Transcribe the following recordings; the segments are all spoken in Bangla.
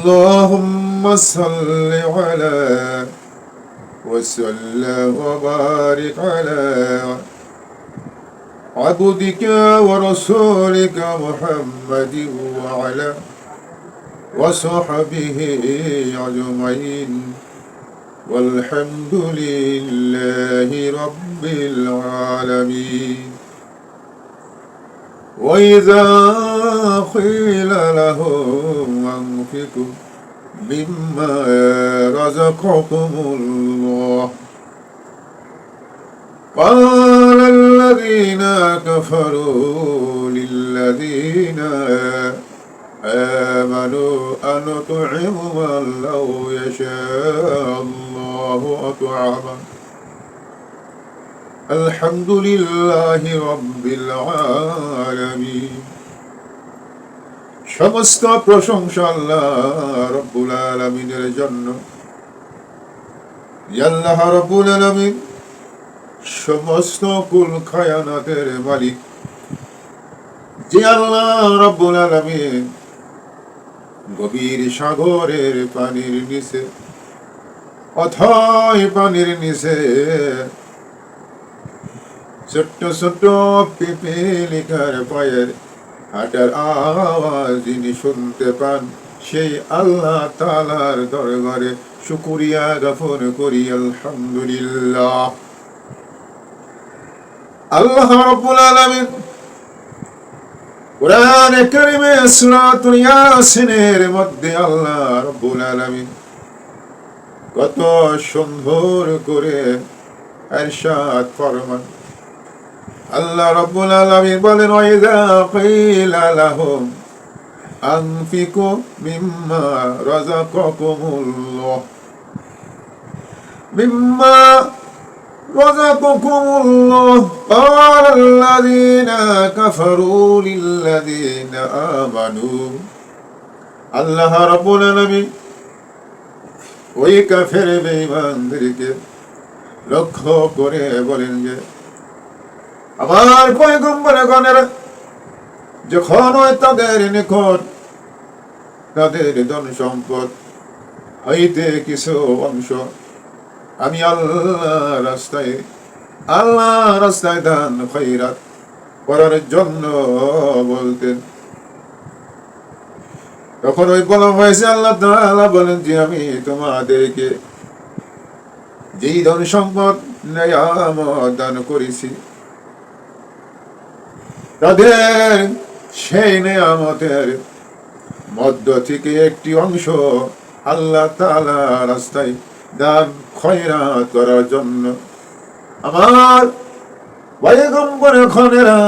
اللهم صل على وسلم وبارك على عبدك ورسولك محمد وعلى وصحبه أجمعين والحمد لله رب العالمين. وإذا قيل لهم أنفقوا مما رزقكم الله قال الذين كفروا للذين آمنوا أنطعم من لو يشاء الله أطعمه الحمد لله رب العالمين. সমস্ত প্রশংসা আল্লাহ রব্বুল আলামিনের জন্য। আল্লাহ রব্বুল আলামিন সমস্ত কুল কায়নাতের মালিক, যে আল্লাহ রব্বুল আলামিন গভীর সাগরের পানির নিচে, অথই পানির নিচে ছোট্ট ছোট্ট পিপিলিকার পায়ের হাঁটার আওয়াজ যিনি শুনতে পান, সেই আল্লাহ তাআলার দরবারে শুকরিয়া জ্ঞাপন করি আলহামদুলিল্লাহ। আল্লাহ রাব্বুল আলামিন কোরআনে কারীমে সূরাতুল ইয়াসিনের মধ্যে আল্লাহ রাব্বুল আলামিন কত সুন্দর করে ইরশাদ ফরমান। আল্লাহ রাব্বুল আলামিন বলেন, ওয়াইযা কিলা লাহুম আনফিকু মিম্মা রাযাকাকুমুল্লাহ মিম্মা রাযাকাকুমুল্লাহ ক্বালাল্লাযীনা কাফারু লিল্লাযীনা আমানু। আল্লাহ রাব্বুল আলামিন ওই কাফের বেঈমানদেরকে লক্ষ্য করে বলেন যে, আমার পয়গম্বরগণের যখন তাদের নিকট তাদের ধন সম্পদ হইতে কিছু অংশ আমি আল্লাহ রাস্তায় দান খয়রাত করার জন্য বলতেন, তখন ওই বলা হয়েছে আল্লাহ তাআলা বলেন যে, আমি তোমাদেরকে যেই ধন সম্পদ নেয়ামত দান করেছি, তাদের সেই নেয়ামতের মধ্য থেকে একটি অংশ আল্লাহ তাআলা রাস্তায় দান খয়রাত করার জন্য আমার পয়গম্বরগণেরা,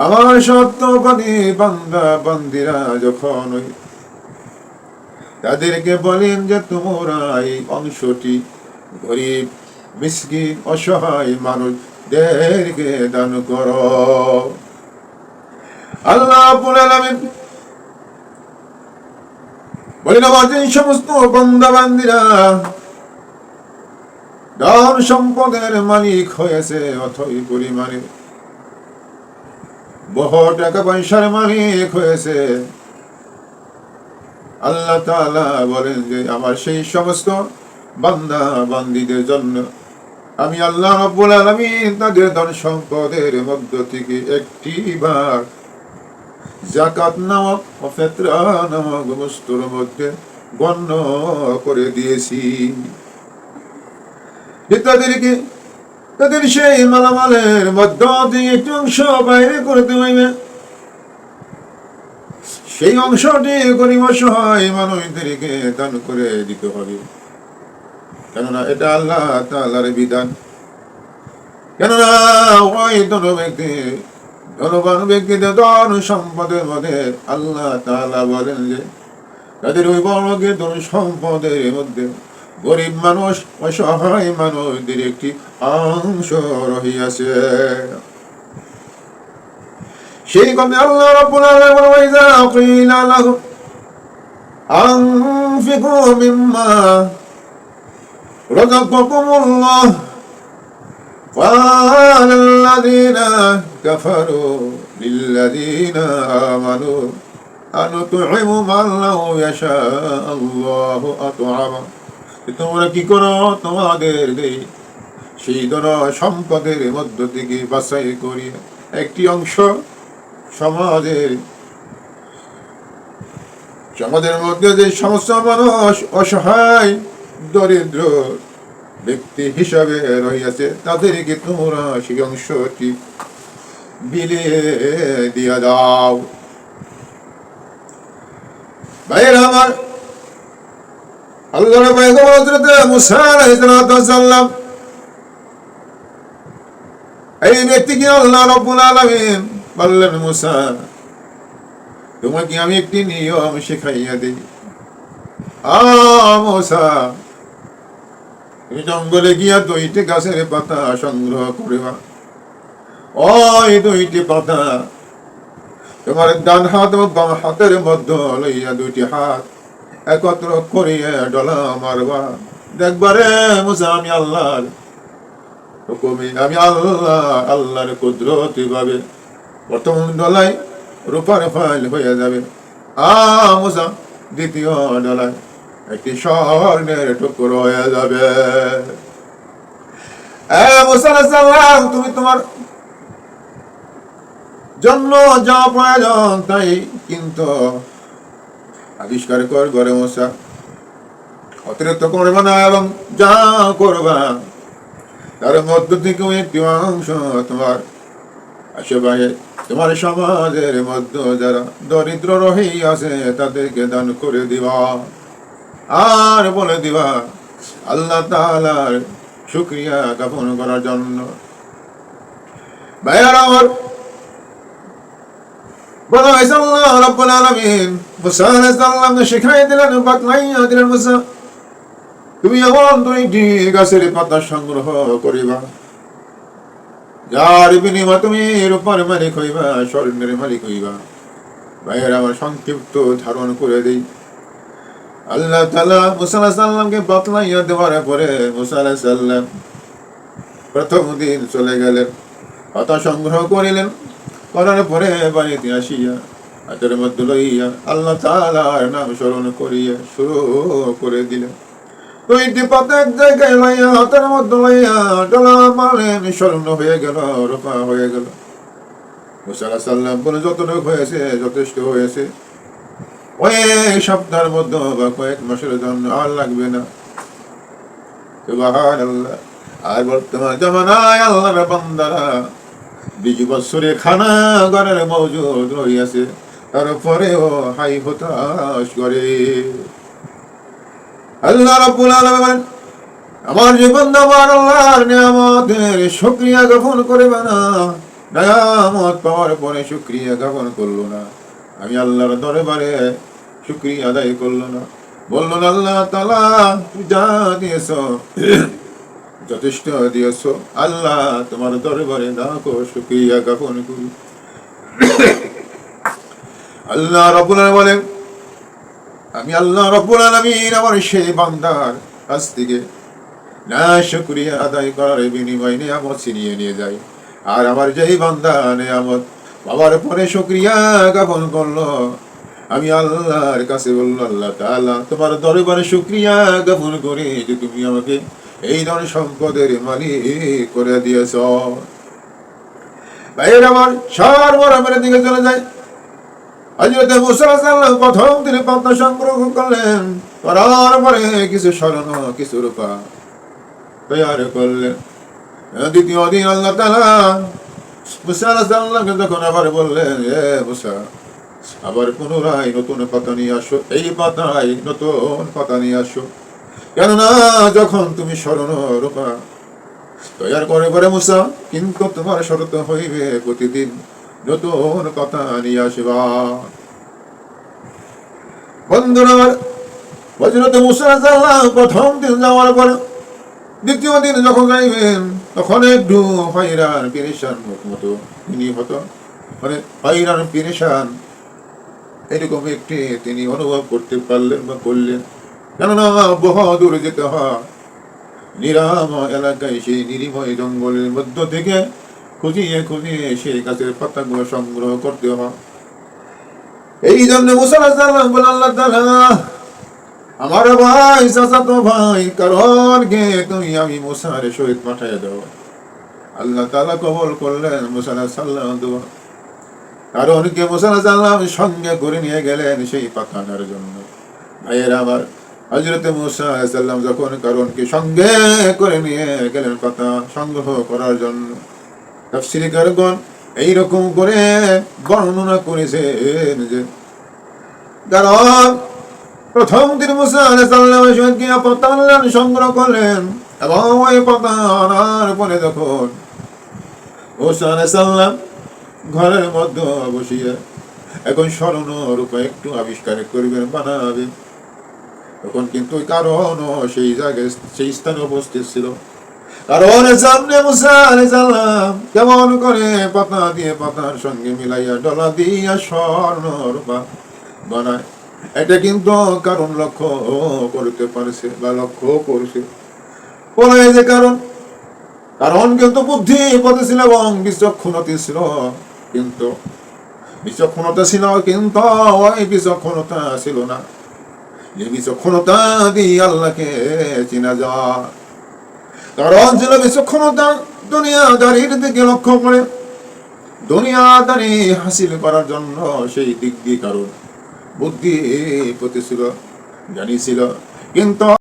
আমার সত্যবাদী বান্দা বান্দিরা যখন তাদেরকে বলেন যে, তোমরা এই অংশটি গরিব মিসকিন অসহায় মানুষদেরকে দান করো। আল্লাহ রাব্বুল আলামিন বলেন, আমার যে সমস্ত বান্দা বান্দিরা ধন সম্পদের মালিক হয়েছে, অথই পরিমাণে বহু টাকা পয়সার মালিক হয়েছে, আল্লাহ তাআলা বলেন যে, আমার সেই সমস্ত বান্দা বান্দীদের জন্য আমি আল্লাহ রাব্বুল আলামিন তাদের ধন সম্পদের মধ্য থেকে একটি ভাগ যাকাত নামক ও ফিতরা নামক বস্তুর মধ্যে গণ্য করে দিয়েছি। তাদেরকে তাদের সেই মালামালের মধ্য থেকে একটি অংশ বাইরে করতে হইবে, সেই অংশটি গরিব অসহায় মানুষদেরকে দান করে দিতে হবে। কেননা এটা আল্লাহ তাআলার বিধান। কেননা ওই ধনবান ব্যক্তিদের ধন সম্পদের মধ্যে আল্লাহ তাআলা বলেন যে, তাদের ওই বড়কে ধন সম্পদের মধ্যে গরিব মানুষ অসহায় মানুষদের একটি অংশ রহিয়াছে। সেই কথা আল্লাহ রাব্বুল আলামিন বলেন, ওয়াইযা কিলা লাহুম আনফিকু মিম্মা রাযাকাকুমুল্লাহ ক্বালাল্লাযীনা কাফারু লিল্লাযীনা আমানু আনুতুইমু মান লাউ ইয়াশা আল্লাহু আত'আমা। তোমরা কি করো? তোমাদের দেই সেই ধন সম্পদের মধ্য থেকে বাছাই করিয়া একটি অংশ সমাজের সমাজের মধ্যে যে সমস্ত মানুষ অসহায় দরিদ্র ব্যক্তি হিসাবে রহিয়াছে তাদেরকে তোমরা সেই অংশটি বিলিয়ে দিয়া দাও। ভাইয়েরা আমার, আল্লাহর পয়গম্বর হযরত মুসা আলাইহিস সালাম এই ব্যক্তিকে আল্লাহ রাব্বুল আলামিন বললেন, মুসা, তোমাকে আমি একটি নিয়ম শিখাইয়া দিই। মুসা, তুমি জঙ্গলে গিয়া 2টি গাছের পাতা সংগ্রহ করিবা। ওই 2টি পাতা তোমার ডান হাত ও বাম হাতের মধ্যে লইয়া 2টি হাত একত্র করিয়া ডলা মারবা। দেখবারে মুসা, আমি আল্লাহর হুকুমে, আমি আল্লাহর কুদরতি ভাবে প্রথম ডলায় রূপার ফাইল হয়ে যাবে। মুসা, দ্বিতীয় ডলায় একটি স্বর্ণের টুকরো হয়ে যাবে। মুসা আলাইহিস সালাম, তুমি তোমার জন্য যা প্রয়োজন তাই কিন্তু আবিষ্কার করবে মুসা, অতিরিক্ত করবে না, এবং যা করবা তার মধ্য থেকে একটি অংশ তোমার আশেপাশে তোমার সমাজের মধ্যে যারা দরিদ্র রহি আছে তাদেরকে দান করে দিবা। আর বলে দিবা আল্লাহ তাআলার শুকরিয়া জ্ঞাপন করার জন্য। ভাইয়ারা আমার, বলা হয়েছে আল্লাহ রাব্বুল আলামিন মুসা আলাইহিস সালামকে শিখাই দিলেন, বাতলাইয়া দিলেন, মুসা, তুমি এমন 2টি গাছের পাতা সংগ্রহ করিবা যার বিনিময়ে তুমি রূপার মালিক হইবা, স্বর্ণের মালিক হইবা। ভাইয়েরা আমার, সংক্ষিপ্ত ধারণ করে দিই। আল্লাহ তাআলা মুসা আলাইহিস সালামকে বাতলাইয়া দেওয়ার পরে মুসা আলাইহিস সালাম প্রথম দিন চলে গেলেন, পাতা সংগ্রহ করিলেন। করার পরে বাড়িতে আসিয়া হাতের মধ্যে লইয়া আল্লাহ তাআলার নাম স্মরণ করিয়া শুরু করে দিলেন। 2টি পাতা এক জায়গায় লইয়া হাতের মধ্যে লইয়া ডলা মারলেন, স্বর্ণ হয়ে গেল, রূপা হয়ে গেল। মুসা আলাইহিস সালাম বলে, যতটুকু হয়েছে যথেষ্ট হয়েছে, কয়েক সপ্তাহের মধ্যে বা কয়েক মাসের জন্য আর লাগবে না। সুবহানাল্লাহ। আর বর্তমান জামানায় আল্লাহর বান্দারা 20 বছরে খানা ঘরের মজুদ রহিয়াছে, তারপরেও হাই হতাশ করে। আল্লাহ রাব্বুল আলামিন আমার জীবন আমার আল্লাহর নিয়ামতের শুকরিয়া জ্ঞাপন করবে না, নিয়ামত পাওয়ার পরে শুকরিয়া জ্ঞাপন করলো না, আমি আল্লাহর দরবারে শুকরিয়া আদায় করলো না, বলল না আল্লাহ তাআলা যা দিয়েছো যথেষ্ট দিয়েছো, আল্লাহ তোমার দরবারে লাখো শুকরিয়া জ্ঞাপন করি। আল্লাহ রাব্বুল আলামিন বলেন, আমি আল্লাহ রাব্বুল আলামিন আমার সেই বান্দার কাছ থেকে না শুকরিয়া আদায় করার বিনিময়ে নিয়ামত ছিনিয়ে নিয়ে যায়। আর আমার যেই বান্দা নিয়ামত পাওয়ার পরে শুকরিয়া জ্ঞাপন করলো, আমি আল্লাহর কাছে বললো, আল্লাহ তাআলা তোমার দরবারে শুকরিয়া জ্ঞাপন করি যে তুমি আমাকে এই ধন সম্পদের মালিক করে দিয়েছ। ভাইয়েরা আমার, সর্বরামের দিকে চলে যায়। হযরত মুসা আলাইহিস সালাম প্রথম দিনে পাতা সংগ্রহ করলেন, করার পরে কিছু স্বর্ণ কিছু রূপা তৈরি করলেন। দ্বিতীয় দিন আল্লাহ তাআলা মুসা আলাইহিস সালামকে যখন আবার বললেন, মুসা, আবার পুনরায় নতুন পাতা নিয়ে আসো, এই পাতায় নতুন পাতা নিয়ে আসো, কেননা যখন তুমি স্বর্ণ রূপা তৈরি করে পরে মুসা, কিন্তু তোমার শর্ত হইবে প্রতিদিন নতুন কথা নিয়ে আসবা। বন্ধুরা, হযরত মুসা আলাইহিস সালাম প্রথম দিন যাওয়ার পরে দ্বিতীয় দিন যখন যাইবেন তখন একটু হয়রান পেরেশান মতো তিনি হতো, মানে হয়রান পেরেশান এরকম একটি তিনি অনুভব করতে পারলেন বা করলেন, কেননা বহু দূর যেতে হয়, নিরাময় এলাকায় সেই নিরিময় জঙ্গলের মধ্য থেকে খুঁজিয়ে খুঁজিয়ে সেই গাছের পাতাগুলো সংগ্রহ করতে হয়। এই জন্য মুসা আলাইহিস সালাম বলেন, আল্লাহ তাআলা আমার ভাই চাচাতো ভাই কারণকে তুমি আমি মুসার সহিত পাঠিয়ে দাও। আল্লাহ তাআলা কবুল করলেন মুসা আলাইহিস সালাম দোয়া। কারণকে মুসা আলাইহিস সালাম সঙ্গে করে নিয়ে গেলেন সেই পাঠানোর জন্য। ভাইয়েরা আমার, হযরতে মুসা আলাইহিস সালাম যখন কারণকে সঙ্গে করে নিয়ে গেলেন পাতা সংগ্রহ করার জন্য, তাফসীরকারগণ এইরকম করে বর্ণনা করেছেন যে কারণ প্রথম দিন মুসা আলাইহিস সালামের সঙ্গে গিয়ে পাতা আনলেন, সংগ্রহ করলেন এবং ওই পাতা আনার পরে যখন মুসা আলাইহিস সালাম ঘরের মধ্যে বসিয়ে এখন স্মরণ রূপে একটু আবিষ্কার করবেন, বানাবেন, তখন কিন্তু কারণ সেই জায়গায় সেই স্থানে উপস্থিত ছিল। কারণ সামনে মুসা আলাইহিস সালাম কেমন করে পাতা দিয়ে পাতার সঙ্গে মিলাইয়া ডলা দিয়া স্বর্ণ রূপা বানায়, এটা কিন্তু কারণ লক্ষ্য করতে পারছে বা লক্ষ্য করছে। বলে যে কারণ কারণ কিন্তু বুদ্ধিপতি ছিল এবং বিচক্ষণতা ছিল, কিন্তু বিচক্ষণতা ছিল কিন্তু ওই বিচক্ষণতা ছিল না যে বিচক্ষণতা দিয়ে আল্লাহকে চিনা যায়। কারণ ছিল বিচক্ষণতা দুনিয়াদারির দিকে লক্ষ্য করে দুনিয়াদারি হাসিল করার জন্য সেই দিক দিয়ে কারণ বুদ্ধিপতি ছিল, জ্ঞানী ছিল, কিন্তু